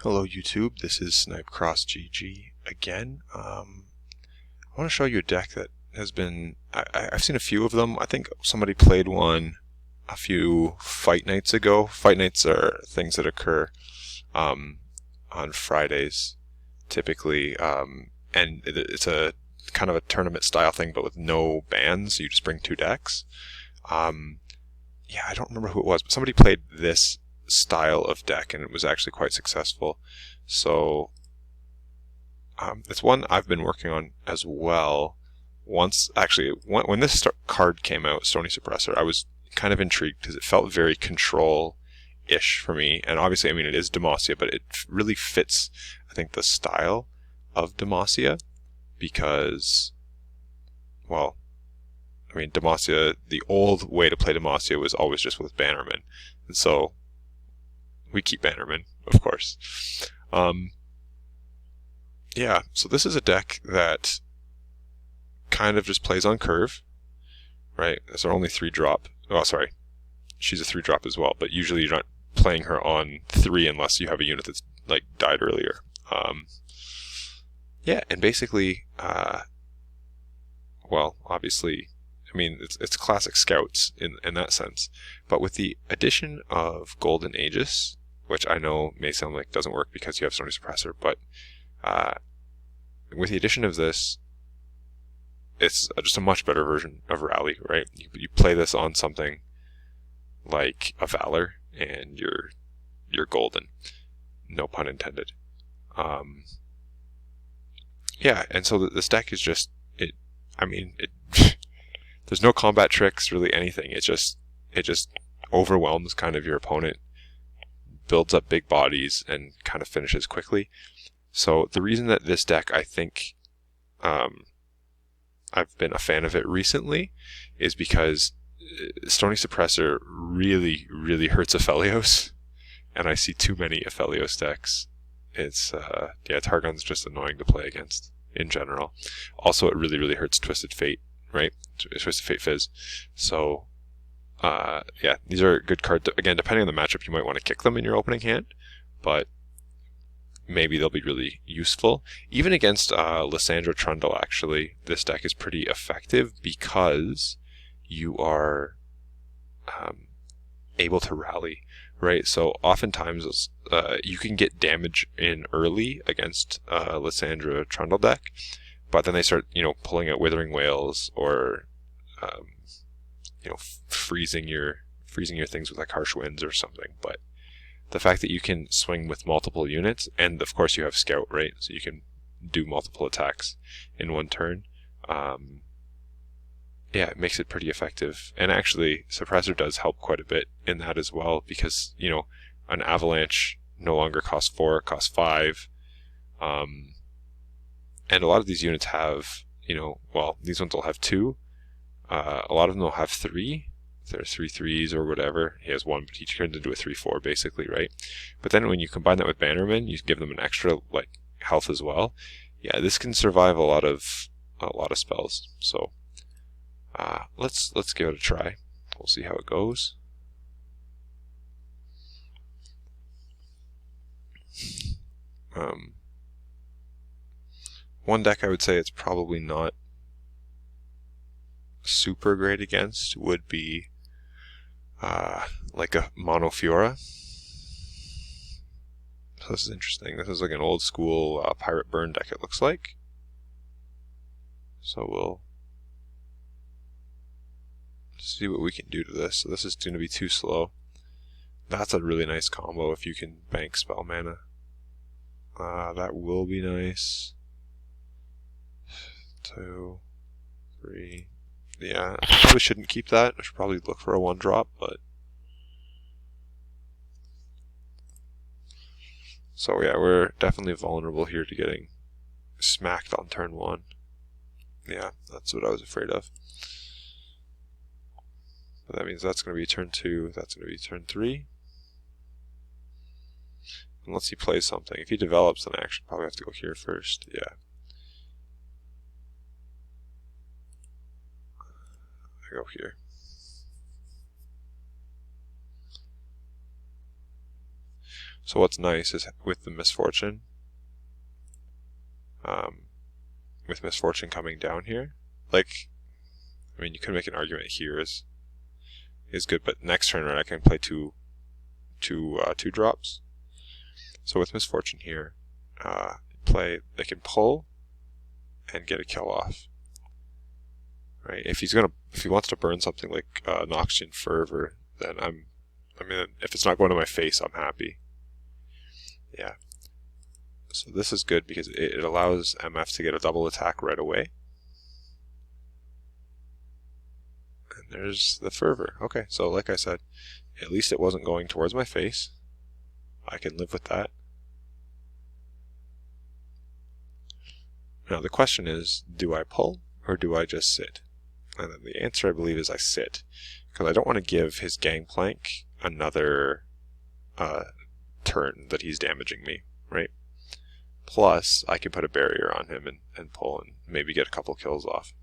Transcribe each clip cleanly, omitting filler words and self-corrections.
Hello YouTube, this is SnipeCrossGG again. I want to show you a deck that has been, I've seen a few of them. I think somebody played one a few fight nights ago. Fight nights are things that occur on Fridays typically, and it's a kind of a tournament style thing but with no bans. You just bring two decks. Yeah, I don't remember who it was, but somebody played this style of deck and it was actually quite successful. So it's one I've been working on as well. Once, actually, when this card came out, Stony Suppressor, I was kind of intrigued because it felt very control-ish for me. And obviously, I mean, it is Demacia, but it really fits, I think, the style of Demacia because, well, I mean, Demacia, the old way to play Demacia was always just with Bannerman. And so we keep Bannerman, of course. Yeah, so this is a deck that kind of just plays on curve, right? As there are only 3-drop. Oh, sorry. She's a 3-drop as well, but usually you're not playing her on 3 unless you have a unit that's, like, died earlier. Yeah, and basically, well, obviously, I mean, it's classic Scouts in that sense. But with the addition of Golden Aegis, which I know may sound like doesn't work because you have Stony Suppressor, but with the addition of this, it's just a much better version of Rally, right? You play this on something like a Valor, and you're golden. No pun intended. Yeah, and so this deck is just it. I mean, there's no combat tricks, really anything. It just overwhelms kind of your opponent, builds up big bodies, and kind of finishes quickly. So the reason that this deck, I think, I've been a fan of it recently, is because Stony Suppressor really, really hurts Aphelios, and I see too many Aphelios decks. It's yeah, Targon's just annoying to play against in general. Also, it really, really hurts Twisted Fate, right? Twisted Fate Fizz. So, yeah, these are good cards. Again, depending on the matchup, you might want to kick them in your opening hand, but maybe they'll be really useful. Even against Lysandra Trundle, actually, this deck is pretty effective because you are able to rally, right? So oftentimes you can get damage in early against Lysandra Trundle deck, but then they start, pulling out Withering Wails or, freezing your things with like Harsh Winds or something. But the fact that you can swing with multiple units, and of course you have Scout, right? So you can do multiple attacks in one turn. Yeah, it makes it pretty effective. And actually, Suppressor does help quite a bit in that as well, because, an Avalanche no longer costs 4, it costs 5. And a lot of these units have, well, these ones will have 2. A lot of them will have 3. There are 3 3s or whatever. He has 1, but he turns into a 3/4 basically, right? But then when you combine that with Bannerman, you give them an extra health as well. Yeah, this can survive a lot of spells. So let's give it a try. We'll see how it goes. One deck I would say it's probably not super great against would be like a Mono Fiora. So this is interesting. This is like an old school Pirate Burn deck, it looks like. So we'll see what we can do to this. So this is going to be too slow. That's a really nice combo if you can bank spell mana. That will be nice. 2, 3. Yeah, I probably shouldn't keep that. I should probably look for a 1-drop, but... So yeah, we're definitely vulnerable here to getting smacked on turn 1. Yeah, that's what I was afraid of. But that means that's going to be turn 2, that's going to be turn 3. Unless he plays something. If he develops, then I actually probably have to go here first. Yeah. I go here. So what's nice is with the misfortune, coming down here, like, I mean, you could make an argument here is good, but next turn I can play two drops. So with misfortune here, they can pull and get a kill off. Right? If he wants to burn something like Noxian Fervor, then if it's not going to my face, I'm happy. Yeah. So this is good because it allows MF to get a double attack right away. And there's the Fervor. Okay, so like I said, at least it wasn't going towards my face. I can live with that. Now the question is, do I pull or do I just sit? And then the answer, I believe, is I sit, because I don't want to give his Gangplank another turn that he's damaging me, right? Plus, I can put a barrier on him and pull and maybe get a couple kills off.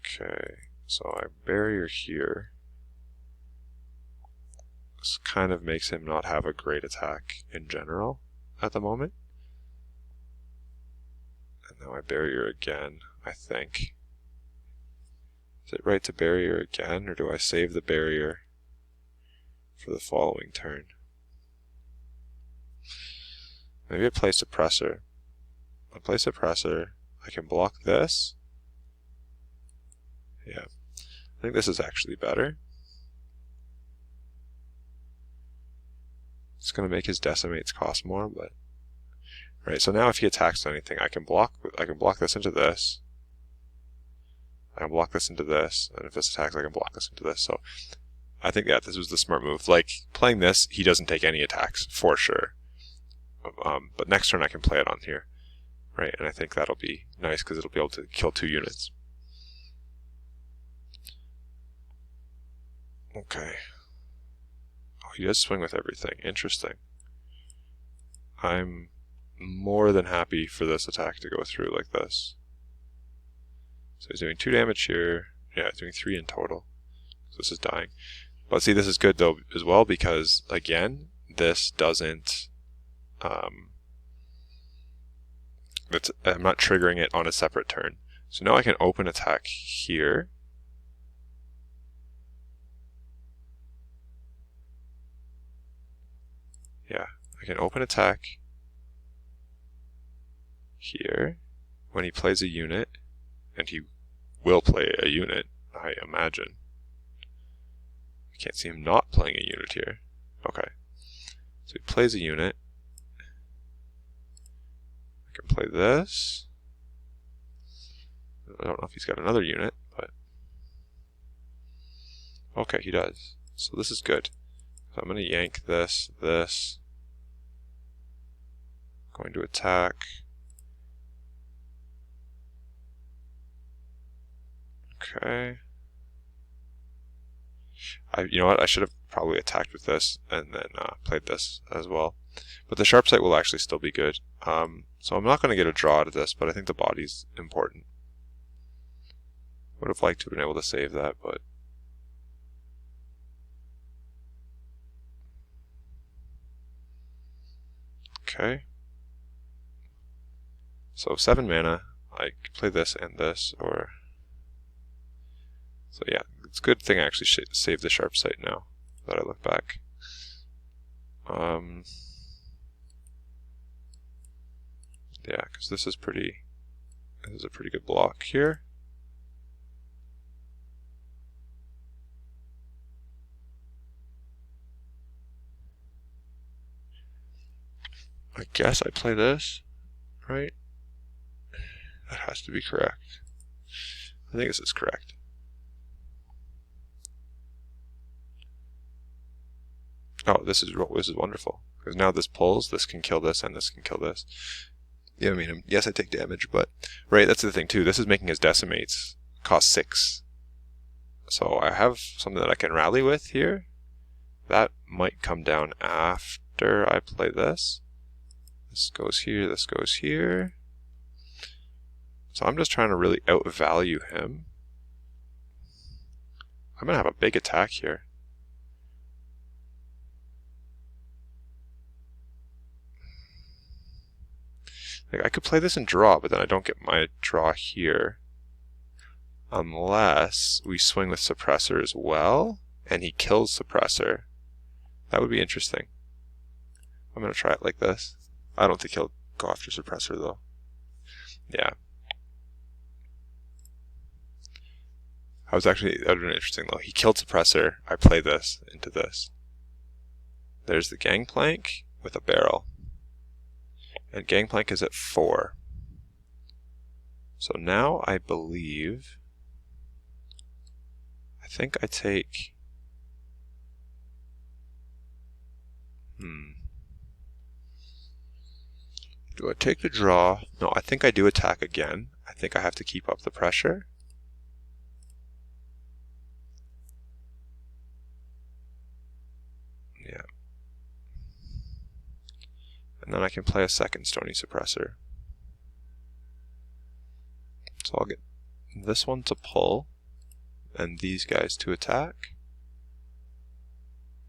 Okay, so I barrier here. This kind of makes him not have a great attack in general at the moment. And now I barrier again, I think. Is it right to barrier again, or do I save the barrier for the following turn? Maybe I play Suppressor. I play Suppressor. I can block this. Yeah. I think this is actually better. It's going to make his Decimates cost more, but... Right, so now if he attacks anything, I can block this into this. I can block this into this, and if this attacks, I can block this into this. So I think this was the smart move. Like, playing this, he doesn't take any attacks, for sure. But next turn I can play it on here. Right, and I think that'll be nice, because it'll be able to kill 2 units. Okay. Oh, he does swing with everything. Interesting. I'm more than happy for this attack to go through like this. So he's doing 2 damage here. Yeah, he's doing 3 in total. So this is dying. But see, this is good though as well, because again, this doesn't I'm not triggering it on a separate turn. So now I can open attack here. Yeah, I can open attack here when he plays a unit, and he will play a unit, I imagine. I can't see him not playing a unit here. Okay. So he plays a unit. I can play this. I don't know if he's got another unit, but... Okay, he does. So this is good. So I'm going to yank this. Going to attack. Okay. You know what? I should have probably attacked with this and then played this as well. But the sharp sight will actually still be good. So I'm not going to get a draw out of this, but I think the body's important. Would have liked to have been able to save that, but... Okay. So 7 mana. I could play this and this, or... So yeah, it's a good thing I actually saved the sharp sight now that I look back. Yeah, because this is a pretty good block here. I guess I play this, right? That has to be correct. I think this is correct. Oh, this is wonderful. Because now this pulls, this can kill this, and this can kill this. Yeah, I mean, yes, I take damage, but... Right, that's the thing, too. This is making his Decimates cost 6. So I have something that I can rally with here. That might come down after I play this. This goes here, this goes here. So I'm just trying to really outvalue him. I'm going to have a big attack here. Like, I could play this and draw, but then I don't get my draw here. Unless we swing with Suppressor as well, and he kills Suppressor. That would be interesting. I'm going to try it like this. I don't think he'll go after Suppressor, though. Yeah. That would have been interesting, though. He killed Suppressor. I play this into this. There's the Gangplank with a barrel. And Gangplank is at 4. So now I believe... I think I take... Do I take the draw? No, I think I do attack again. I think I have to keep up the pressure. Yeah. And then I can play a second Stony Suppressor. So I'll get this one to pull, and these guys to attack.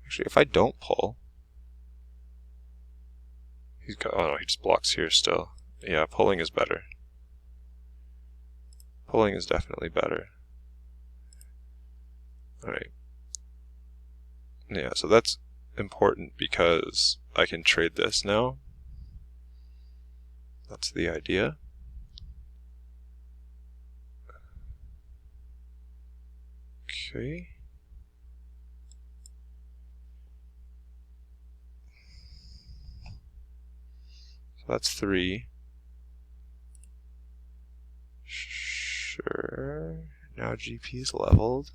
Actually, if I don't pull... He's got, oh no, he just blocks here still. Yeah, pulling is better. Pulling is definitely better. Alright. Yeah, so that's important because I can trade this now. That's the idea. Okay. So that's 3. Sure. Now GP is leveled.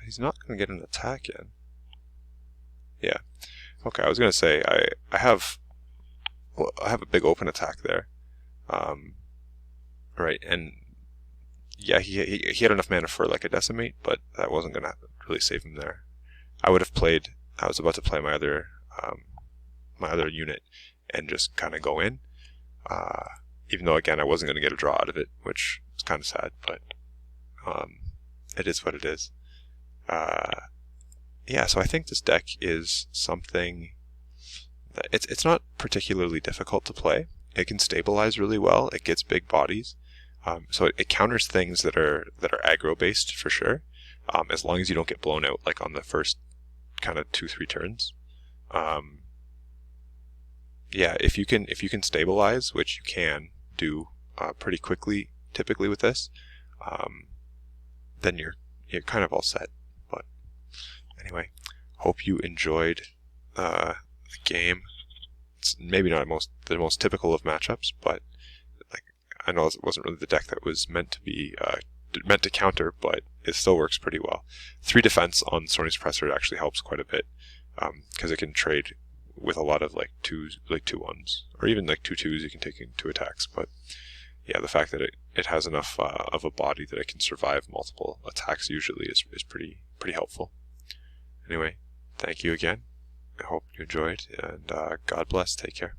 He's not going to get an attack in. Yeah. Okay, I was going to say I have a big open attack there. Right, and yeah, he had enough mana for like a decimate, but that wasn't going to really save him there. I was about to play my other unit and just kind of go in, even though again I wasn't going to get a draw out of it, which is kind of sad, but it is what it is. Yeah, so I think this deck is something that it's not particularly difficult to play. It can stabilize really well. It gets big bodies, so it counters things that are aggro based for sure. As long as you don't get blown out like on the first kind of 2-3 turns. Yeah, if you can stabilize, which you can do pretty quickly, typically with this, then you're kind of all set. But anyway, hope you enjoyed the game. It's maybe not the most typical of matchups, but like I know it wasn't really the deck that was meant to counter, but it still works pretty well. 3 defense on Stony Suppressor actually helps quite a bit because it can trade with a lot of like 2-1s, or even like 2-2s you can take into attacks. But yeah, the fact that it has enough of a body that it can survive multiple attacks usually is pretty helpful. Anyway, thank you again. I hope you enjoyed, and God bless. Take care.